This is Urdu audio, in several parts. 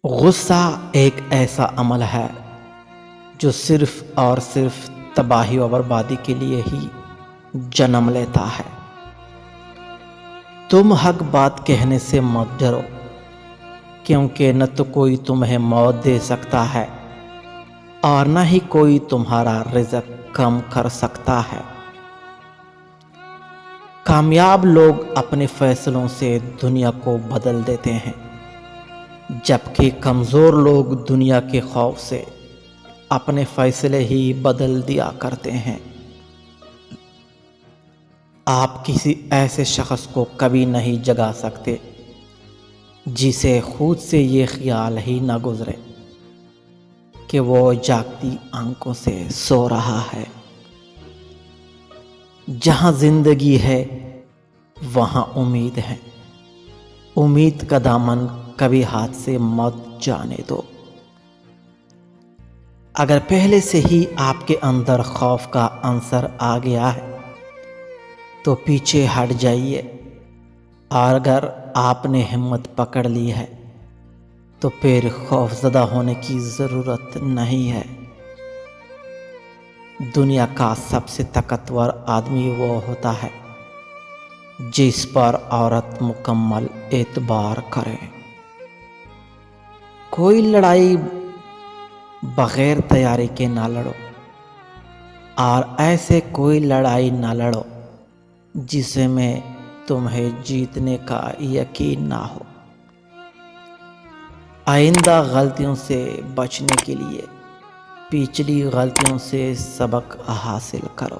غصہ ایک ایسا عمل ہے جو صرف اور صرف تباہی و بربادی کے لیے ہی جنم لیتا ہے۔ تم حق بات کہنے سے مت ڈرو، کیونکہ نہ تو کوئی تمہیں موت دے سکتا ہے اور نہ ہی کوئی تمہارا رزق کم کر سکتا ہے۔ کامیاب لوگ اپنے فیصلوں سے دنیا کو بدل دیتے ہیں، جبکہ کمزور لوگ دنیا کے خوف سے اپنے فیصلے ہی بدل دیا کرتے ہیں۔ آپ کسی ایسے شخص کو کبھی نہیں جگا سکتے جسے خود سے یہ خیال ہی نہ گزرے کہ وہ جاگتی آنکھوں سے سو رہا ہے۔ جہاں زندگی ہے وہاں امید ہے، امید کا دامن کبھی ہاتھ سے مت جانے دو۔ اگر پہلے سے ہی آپ کے اندر خوف کا عنصر آ گیا ہے تو پیچھے ہٹ جائیے، اور اگر آپ نے ہمت پکڑ لی ہے تو پھر خوف زدہ ہونے کی ضرورت نہیں ہے۔ دنیا کا سب سے طاقتور آدمی وہ ہوتا ہے جس پر عورت مکمل اعتبار کرے۔ کوئی لڑائی بغیر تیاری کے نہ لڑو، اور ایسے کوئی لڑائی نہ لڑو جسے میں تمہیں جیتنے کا یقین نہ ہو۔ آئندہ غلطیوں سے بچنے کے لیے پچھلی غلطیوں سے سبق حاصل کرو۔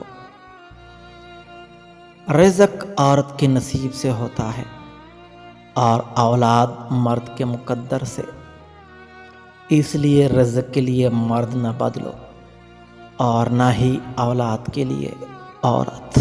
رزق عورت کے نصیب سے ہوتا ہے اور اولاد مرد کے مقدر سے، اس لیے رزق کے لیے مرد نہ بدلو اور نہ ہی اولاد کے لیے عورت۔